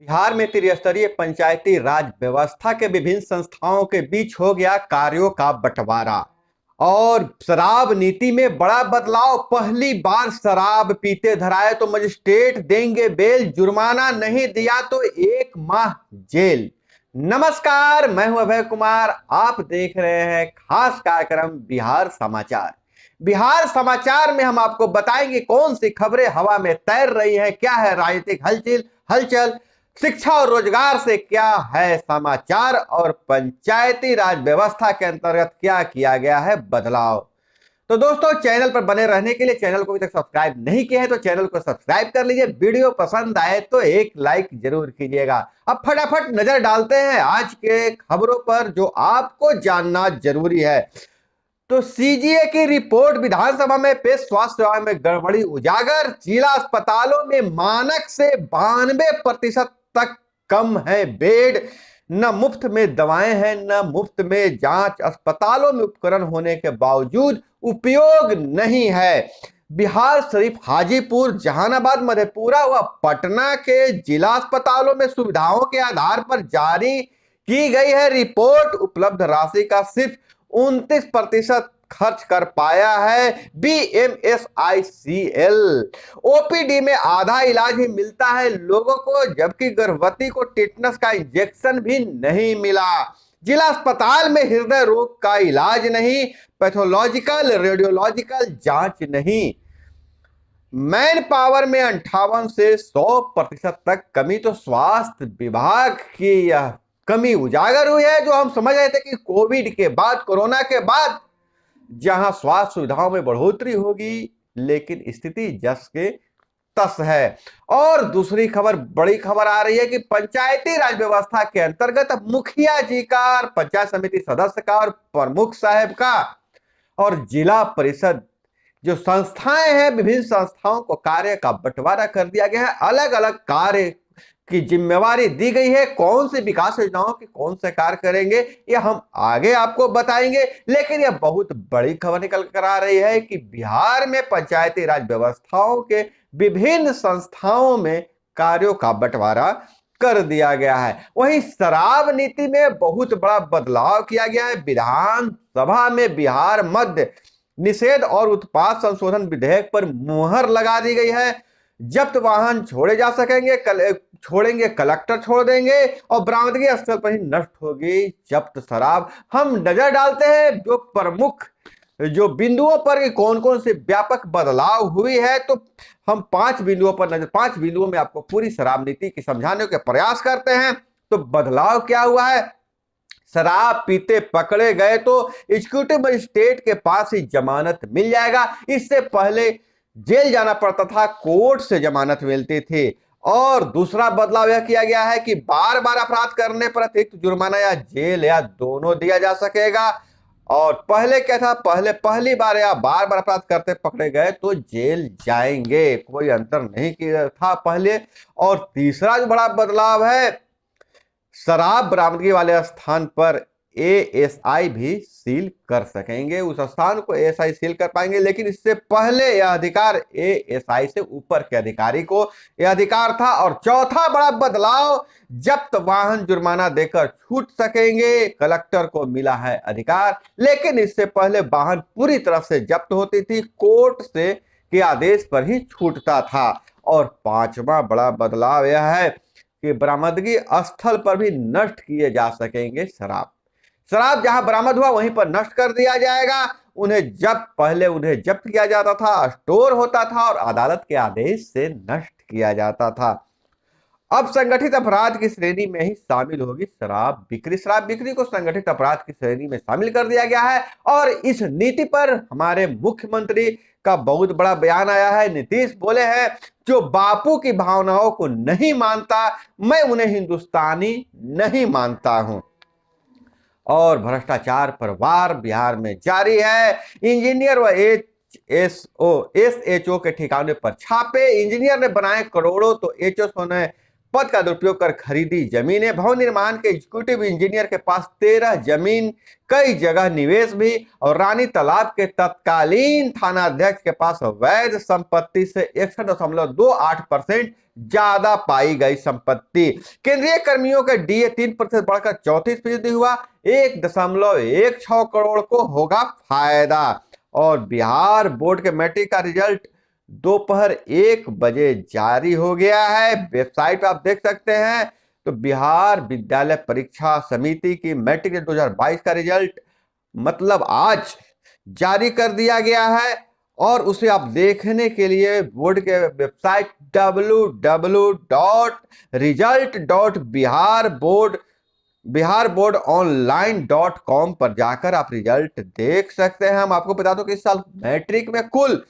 बिहार में त्रिस्तरीय पंचायती राज व्यवस्था के विभिन्न संस्थाओं के बीच हो गया कार्यों का बंटवारा। और शराब नीति में बड़ा बदलाव। पहली बार शराब पीते धराए तो मजिस्ट्रेट देंगे बेल, जुर्माना नहीं दिया तो 1 माह जेल। नमस्कार, मैं हूं अभय कुमार। आप देख रहे हैं खास कार्यक्रम बिहार समाचार। बिहार समाचार में हम आपको बताएंगे कौन सी खबरें हवा में तैर रही हैं, क्या है राजनीतिक हलचल हलचल, शिक्षा और रोजगार से क्या है समाचार, और पंचायती राज व्यवस्था के अंतर्गत क्या किया गया है बदलाव। तो दोस्तों, चैनल पर बने रहने के लिए चैनल को अभी तक सब्सक्राइब नहीं किया है तो चैनल को सब्सक्राइब कर लीजिए। वीडियो पसंद आए तो एक लाइक जरूर कीजिएगा। अब फटाफट नजर डालते हैं आज के खबरों पर जो आपको जानना जरूरी है। तो सीजीए की रिपोर्ट विधानसभा में पेश, स्वास्थ्य सेवा में गड़बड़ी उजागर। जिला अस्पतालों में मानक से 92% तक कम है बेड। न मुफ्त में दवाएं हैं, न मुफ्त में जांच। अस्पतालों में उपकरण होने के बावजूद उपयोग नहीं है। बिहार शरीफ, हाजीपुर, जहानाबाद, मधेपुरा व पटना के जिला अस्पतालों में सुविधाओं के आधार पर जारी की गई है रिपोर्ट। उपलब्ध राशि का सिर्फ 29% खर्च कर पाया है BMSICL। ओपीडी में आधा इलाज ही मिलता है लोगों को, जबकि गर्भवती को टेटनस का इंजेक्शन भी नहीं मिला। जिला अस्पताल में हृदय रोग का इलाज नहीं, पैथोलॉजिकल रेडियोलॉजिकल जांच नहीं। मैन पावर में 58 से 100% तक कमी। तो स्वास्थ्य विभाग की यह कमी उजागर हुई है जो हम समझ रहे थे कि कोविड के बाद, कोरोना के बाद जहां स्वास्थ्य सुविधाओं में बढ़ोतरी होगी, लेकिन स्थिति जस के तस है। और दूसरी खबर, बड़ी खबर आ रही है कि पंचायती राज व्यवस्था के अंतर्गत अब मुखिया जी का, पंचायत समिति सदस्य का और प्रमुख साहब का और जिला परिषद जो संस्थाएं हैं, विभिन्न संस्थाओं को कार्य का बंटवारा कर दिया गया है। अलग अलग कार्य की जिम्मेवारी दी गई है। कौन सी विकास योजनाओं के कौन से कार्य करेंगे यह हम आगे आपको बताएंगे। लेकिन यह बहुत बड़ी खबर निकल कर आ रही है कि बिहार में पंचायती राज व्यवस्थाओं के विभिन्न संस्थाओं में कार्यों का बंटवारा कर दिया गया है। वहीं शराब नीति में बहुत बड़ा बदलाव किया गया है। विधानसभा में बिहार मद्य निषेध और उत्पाद संशोधन विधेयक पर मुहर लगा दी गई है। जब्त वाहन छोड़े जा सकेंगे, छोड़ेंगे कलेक्टर छोड़ देंगे, और बरामदगी स्थल पर ही नष्ट होगी जब्त शराब। हम नजर डालते हैं जो प्रमुख जो बिंदुओं पर कौन कौन से व्यापक बदलाव हुई है। तो हम 5 बिंदुओं पर नजर, 5 बिंदुओं में आपको पूरी शराब नीति की समझाने के प्रयास करते हैं। तो बदलाव क्या हुआ है? शराब पीते पकड़े गए तो एग्जीक्यूटिव मजिस्ट्रेट के पास ही जमानत मिल जाएगा। इससे पहले जेल जाना पड़ता था, कोर्ट से जमानत मिलती थी। और दूसरा बदलाव यह किया गया है कि बार बार अपराध करने पर अतिरिक्त जुर्माना या जेल या दोनों दिया जा सकेगा। और पहले क्या था? पहली बार या बार बार अपराध करते पकड़े गए तो जेल जाएंगे, कोई अंतर नहीं किया था पहले। और तीसरा जो बड़ा बदलाव है, शराब बरामदगी वाले स्थान पर एएसआई भी सील कर सकेंगे। उस स्थान को एएसआई सील कर पाएंगे, लेकिन इससे पहले यह अधिकार एएसआई से ऊपर के अधिकारी को यह अधिकार था। और चौथा बड़ा बदलाव, जब्त वाहन जुर्माना देकर छूट सकेंगे, कलेक्टर को मिला है अधिकार। लेकिन इससे पहले वाहन पूरी तरह से जब्त होती थी, कोर्ट से के आदेश पर ही छूटता था। और पांचवा बड़ा बदलाव यह है कि बरामदगी स्थल पर भी नष्ट किए जा सकेंगे शराब। शराब जहां बरामद हुआ वहीं पर नष्ट कर दिया जाएगा। पहले उन्हें जब्त किया जाता था, स्टोर होता था और अदालत के आदेश से नष्ट किया जाता था। अब संगठित अपराध की श्रेणी में ही शामिल होगी शराब बिक्री। शराब बिक्री को संगठित अपराध की श्रेणी में शामिल कर दिया गया है। और इस नीति पर हमारे मुख्यमंत्री का बहुत बड़ा बयान आया है। नीतीश बोले हैं, जो बापू की भावनाओं को नहीं मानता, मैं उन्हें हिंदुस्तानी नहीं मानता हूं। और भ्रष्टाचार पर वार बिहार में जारी है। इंजीनियर व एसएचओ के ठिकाने पर छापे। इंजीनियर ने बनाए करोड़ों तो एचओ ने पद का दुरुपयोग कर खरीदी जमीनें। भवन निर्माण के एग्जीक्यूटिव इंजीनियर के पास 13 जमीन, कई जगह निवेश भी। और रानी तालाब के तत्कालीन थानाध्यक्ष के पास वैध संपत्ति से 61.28% ज्यादा पाई गई संपत्ति। केंद्रीय कर्मियों के डीए 3% बढ़कर 34% हुआ। 1.16 करोड़ को होगा फायदा। और बिहार बोर्ड के मैट्रिक का रिजल्ट दोपहर 1 बजे जारी हो गया है। वेबसाइट पे आप देख सकते हैं। तो बिहार विद्यालय परीक्षा समिति की मैट्रिक 2022 का रिजल्ट मतलब आज जारी कर दिया गया है। और उसे आप देखने के लिए बोर्ड के वेबसाइट www.result.biharboardonline.com पर जाकर आप रिजल्ट देख सकते हैं। हम आपको बता दो कि इस साल मैट्रिक में कुल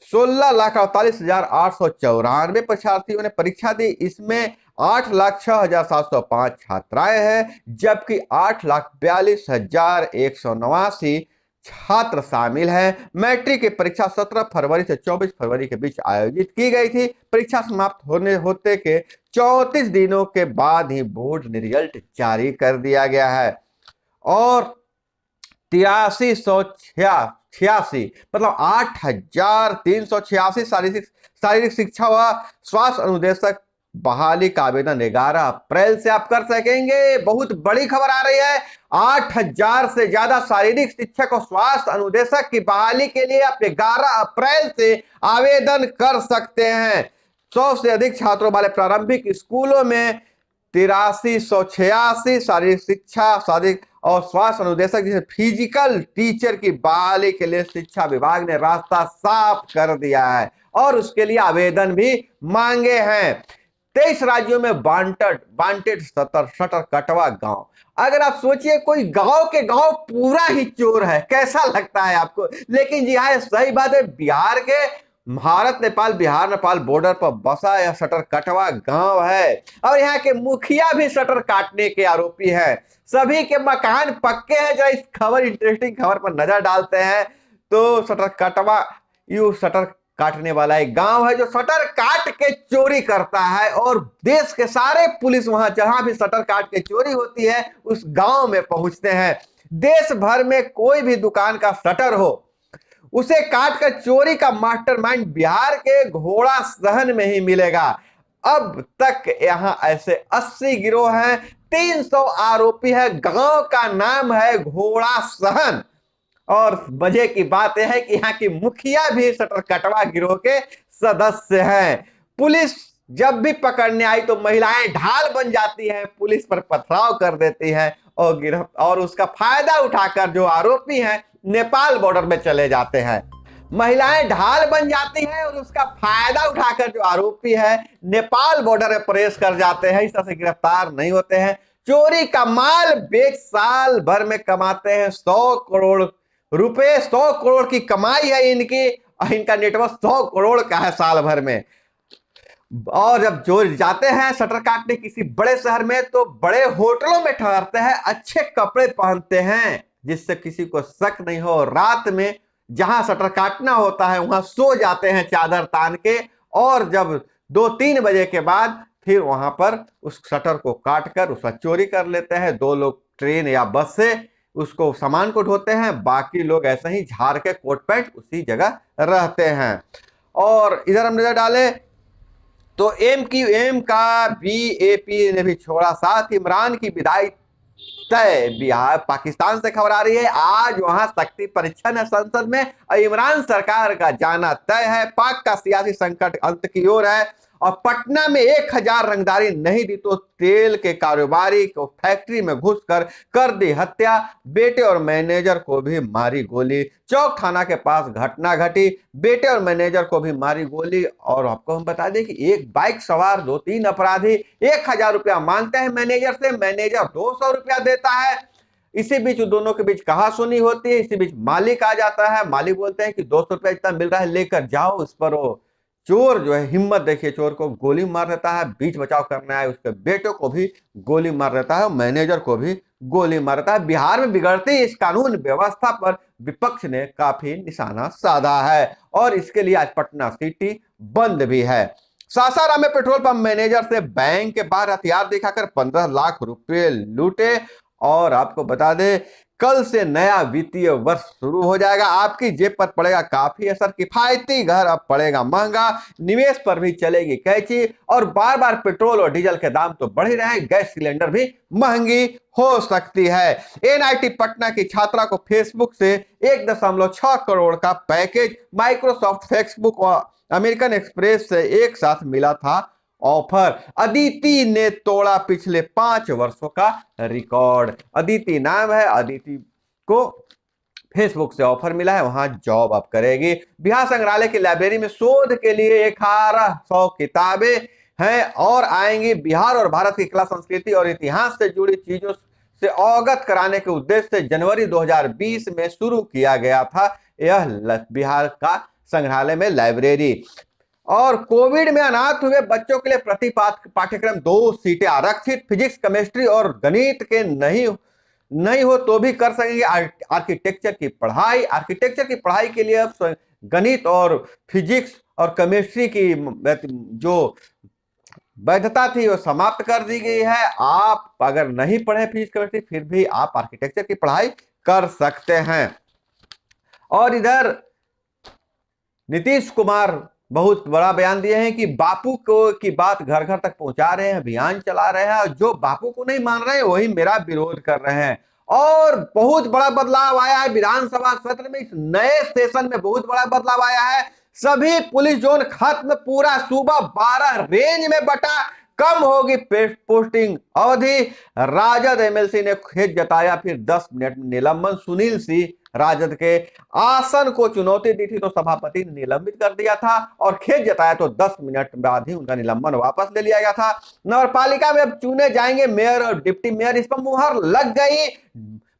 16,48,894 परीक्षार्थियों ने परीक्षा दी। इसमें 8,06,705 छात्राएं हैं, जबकि 8,42,189 छात्र शामिल हैं। मैट्रिक की परीक्षा 17 फरवरी से 24 फरवरी के बीच आयोजित की गई थी। परीक्षा समाप्त होते के 34 दिनों के बाद ही बोर्ड ने रिजल्ट जारी कर दिया गया है। और 8386 मतलब 8,386 शारीरिक शिक्षा व स्वास्थ्य अनुदेशक बहाली का आवेदन 11 अप्रैल से आप कर सकेंगे। बहुत बड़ी खबर आ रही है। 8,000 से ज्यादा शारीरिक शिक्षक और स्वास्थ्य अनुदेशक की बहाली के लिए आप 11 अप्रैल से आवेदन कर सकते हैं। 100 से अधिक छात्रों वाले प्रारंभिक स्कूलों में 8386 शारीरिक शिक्षा शारीरिक और स्वास्थ्य अनुदेशक जैसे फिजिकल टीचर की बहाली के लिए शिक्षा विभाग ने रास्ता साफ कर दिया है और उसके लिए आवेदन भी मांगे हैं। 23 राज्यों में वांटेड शटर कटवा गांव। अगर आप सोचिए कोई गांव के गांव पूरा ही चोर है, कैसा लगता है आपको? लेकिन जी हाँ, सही बात है। बिहार के बिहार नेपाल बॉर्डर पर बसा यह शटर कटवा गांव है और यहाँ के मुखिया भी शटर काटने के आरोपी हैं। सभी के मकान पक्के हैं। जरा इस इंटरेस्टिंग खबर पर नजर डालते हैं तो शटर काटने वाला एक गांव है जो शटर काट के चोरी करता है और देश के सारे पुलिस वहां जहां भी शटर काट के चोरी होती है उस गांव में पहुंचते हैं। देश भर में कोई भी दुकान का शटर हो उसे काटकर चोरी का मास्टरमाइंड बिहार के घोड़ा सहन में ही मिलेगा। अब तक यहां ऐसे 80 गिरोह हैं, 300 आरोपी है। गांव का नाम है घोड़ा सहन। और मजे की बात यह है कि यहाँ की मुखिया भी शटर कटवा गिरोह के सदस्य हैं। पुलिस जब भी पकड़ने आई तो महिलाएं ढाल बन जाती हैं, पुलिस पर पथराव कर देती हैं और उसका फायदा उठाकर जो आरोपी हैं नेपाल बॉर्डर में चले जाते हैं। महिलाएं ढाल बन जाती हैं और उसका फायदा उठाकर जो आरोपी है नेपाल बॉर्डर में प्रवेश कर जाते हैं। इस तरह से गिरफ्तार नहीं होते हैं। चोरी का माल बेच साल भर में कमाते हैं 100 करोड़ रुपए। 100 करोड़ की कमाई है इनकी। इनका नेटवर्क 100 करोड़ का है साल भर में। और जब चोर जाते हैं शटर काटने किसी बड़े शहर में तो बड़े होटलों में ठहरते हैं, अच्छे कपड़े पहनते हैं जिससे किसी को शक नहीं हो। रात में जहां शटर काटना होता है वहां सो जाते हैं चादर तान के और जब 2-3 बजे के बाद फिर वहां पर उस शटर को काटकर उसका चोरी कर लेते हैं। 2 लोग ट्रेन या बस से उसको सामान को ढोते हैं, बाकी लोग ऐसे ही झाड़ के कोट पैंट उसी जगह रहते हैं। और इधर हम नजर डालें तो एमक्यूएम का बीएपी ने भी छोड़ा, साथ इमरान की विदाई तय। बिहार पाकिस्तान से खबर आ रही है आज वहां शक्ति परीक्षण है संसद में और इमरान सरकार का जाना तय है। पाक का सियासी संकट अंत की ओर है और पटना में 1000 रंगदारी नहीं दी तो तेल के कारोबारी को फैक्ट्री में घुसकर कर दी हत्या। बेटे और मैनेजर को भी मारी गोली। चौक थाना के पास घटना घटी, बेटे और मैनेजर को भी मारी गोली। और आपको हम बता दें कि एक बाइक सवार 2-3 अपराधी 1000 रुपया मांगते हैं मैनेजर से, मैनेजर 200 रुपया देता है। इसी बीच दोनों के बीच कहासुनी होती है। इसी बीच मालिक आ जाता है, मालिक बोलते हैं कि 200 रुपया इतना मिल रहा है लेकर जाओ। इस पर वो चोर जो है हिम्मत देखिए, चोर को गोली मार देता है। बीच बचाव करने आए उसके बेटे को भी गोली मार देता है और मैनेजर को भी गोली मार देता है। बिहार में बिगड़ती इस कानून व्यवस्था पर विपक्ष ने काफी निशाना साधा है और इसके लिए आज पटना सिटी बंद भी है। सासाराम में पेट्रोल पंप मैनेजर से बैंक के बाहर हथियार दिखाकर 15 लाख रुपए लूटे। और आपको बता दें, कल से नया वित्तीय वर्ष शुरू हो जाएगा, आपकी जेब पर पड़ेगा काफी असर। किफायती घर अब पड़ेगा महंगा, निवेश पर भी चलेगी कैची। और बार बार पेट्रोल और डीजल के दाम तो बढ़ ही रहे हैं, गैस सिलेंडर भी महंगी हो सकती है। एनआईटी पटना की छात्रा को फेसबुक से 1.6 करोड़ का पैकेज, माइक्रोसॉफ्ट, फेसबुक और अमेरिकन एक्सप्रेस से एक साथ मिला था ऑफर। अदिति ने तोड़ा पिछले 5 वर्षों का रिकॉर्ड। अदिति नाम है, अदिति को फेसबुक से ऑफर मिला है, वहां जॉब अब करेगी। बिहार संग्रहालय की लाइब्रेरी में शोध के लिए 1800 किताबें हैं और आएंगी। बिहार और भारत की कला, संस्कृति और इतिहास से जुड़ी चीजों से अवगत कराने के उद्देश्य से जनवरी 2020 में शुरू किया गया था यह बिहार का संग्रहालय में लाइब्रेरी। और कोविड में अनाथ हुए बच्चों के लिए प्रति पाठ्यक्रम 2 सीटें आरक्षित। फिजिक्स, केमिस्ट्री और गणित के नहीं हो तो भी कर सकेंगे आर्किटेक्चर की पढ़ाई। आर्किटेक्चर की पढ़ाई के लिए अब गणित और फिजिक्स और केमिस्ट्री की जो वैधता थी वो समाप्त कर दी गई है। आप अगर नहीं पढ़े फिजिक्स केमिस्ट्री, फिर भी आप आर्किटेक्चर की पढ़ाई कर सकते हैं। और इधर नीतीश कुमार बहुत बड़ा बयान दिए हैं कि बापू को की बात घर घर तक पहुंचा रहे हैं, अभियान चला रहे हैं, और जो बापू को नहीं मान रहे हैं वही मेरा विरोध कर रहे हैं। और बहुत बड़ा बदलाव आया है विधानसभा सत्र में, इस नए सेशन में बहुत बड़ा बदलाव आया है। सभी पुलिस जोन खत्म, पूरा सूबा 12 रेंज में बटा, कम होगी पोस्टिंग अवधि। राजद एमएलसी ने खेद जताया, फिर 10 मिनट में निलंबन। सुनील सिंह राजद के आसन को चुनौती दी थी तो सभापति ने निलंबित कर दिया था, और खेद जताया तो 10 मिनट बाद ही उनका निलंबन वापस ले लिया गया था। नगरपालिका में अब चुने जाएंगे मेयर और डिप्टी मेयर, इस पर मुहर लग गई।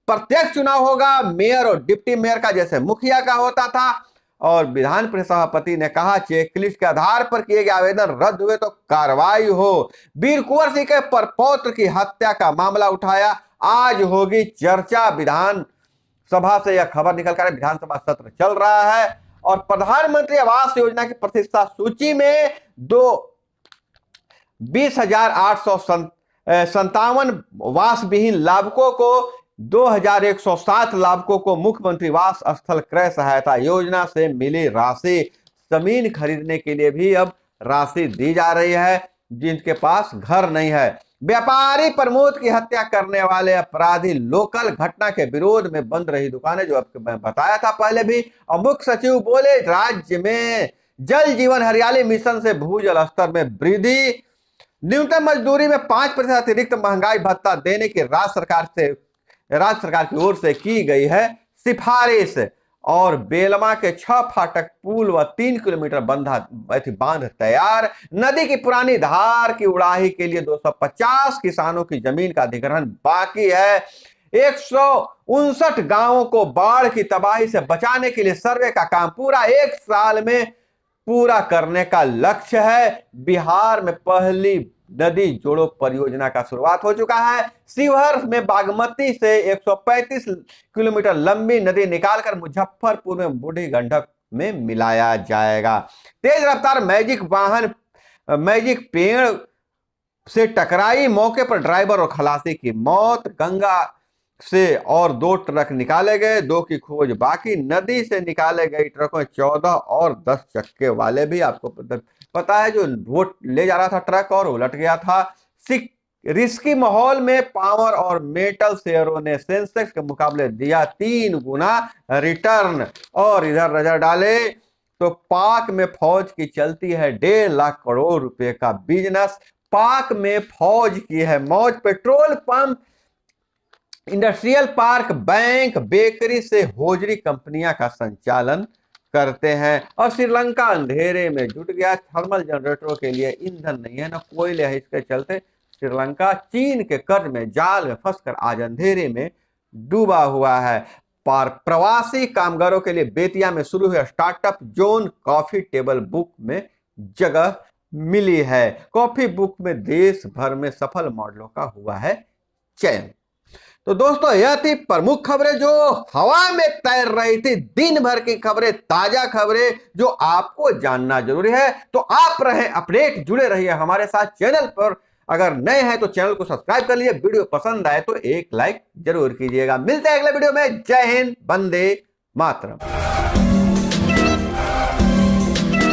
प्रत्यक्ष चुनाव होगा मेयर और डिप्टी मेयर का, जैसे मुखिया का होता था। और विधान परिषद सभापति ने कहा, चेकलिस्ट के आधार पर किए गए आवेदन रद्द हुए तो कार्रवाई हो। वीर कुंवर सिंह के परपौत्र की हत्या का मामला उठाया, आज होगी चर्चा। विधान सभा से यह खबर निकल कर विधानसभा सत्र चल रहा है। और प्रधानमंत्री आवास योजना की प्रतिष्ठा सूची में 20,857 वास विहीन लाभुकों को 2,107 लाभुकों को मुख्यमंत्री वास स्थल क्रय सहायता योजना से मिली राशि। जमीन खरीदने के लिए भी अब राशि दी जा रही है जिनके पास घर नहीं है। व्यापारी प्रमोद की हत्या करने वाले अपराधी लोकल, घटना के विरोध में बंद रही दुकानें, जो आपको मैं बताया था पहले भी। और मुख्य सचिव बोले, राज्य में जल जीवन हरियाली मिशन से भूजल स्तर में वृद्धि। न्यूनतम मजदूरी में 5% अतिरिक्त महंगाई भत्ता देने की राज्य सरकार की ओर से की गई है सिफारिश। और बेलमा के 6 फाटक पुल व 3 किलोमीटर बांध तैयार। नदी की पुरानी धार की उड़ाही के लिए 250 किसानों की जमीन का अधिग्रहण बाकी है। 159 गांवों को बाढ़ की तबाही से बचाने के लिए सर्वे का काम पूरा 1 साल में पूरा करने का लक्ष्य है। बिहार में पहली नदी जोड़ो परियोजना का शुरुआत हो चुका है। शिवहर में बागमती से 135 किलोमीटर लंबी नदी निकालकर मुजफ्फरपुर में बूढ़ी गंडक में मिलाया जाएगा। तेज रफ्तार मैजिक पेड़ से टकराई, मौके पर ड्राइवर और खलासी की मौत। गंगा से और 2 ट्रक निकाले गए, 2 की खोज बाकी। नदी से निकाले गए ट्रकों 14 और 10 चक्के वाले भी, आपको पता है, जो वोट ले जा रहा था ट्रक और उलट गया था। रिस्की माहौल में पावर और मेटल शेयरों ने सेंसेक्स के मुकाबले दिया 3 गुना रिटर्न। और इधर नजर डाले तो पाक में फौज की चलती है 1.5 लाख करोड़ रुपए का बिजनेस। पाक में फौज की है मौज। Petrol pump, industrial park, bank, bakery से होजरी कंपनियां का संचालन करते हैं। और श्रीलंका अंधेरे में जुट गया, थर्मल जनरेटरों के लिए ईंधन नहीं है, ना कोयले है, इसके चलते श्रीलंका चीन के कर्ज में जाल में फंसकर आज अंधेरे में डूबा हुआ है। प्रवासी कामगारों के लिए बेतिया में शुरू हुआ startup zone, coffee table book में जगह मिली है। कॉफी बुक में देश भर में सफल मॉडलों का हुआ है चयन। तो दोस्तों यह थी प्रमुख खबरें जो हवा में तैर रही थी, दिन भर की खबरें, ताजा खबरें जो आपको जानना जरूरी है। तो आप रहे अपडेट, जुड़े रहिए हमारे साथ चैनल पर। अगर नए हैं तो चैनल को सब्सक्राइब कर लीजिए, वीडियो पसंद आए तो एक लाइक जरूर कीजिएगा। मिलते हैं अगले वीडियो में। जय हिंद, वंदे मातरम।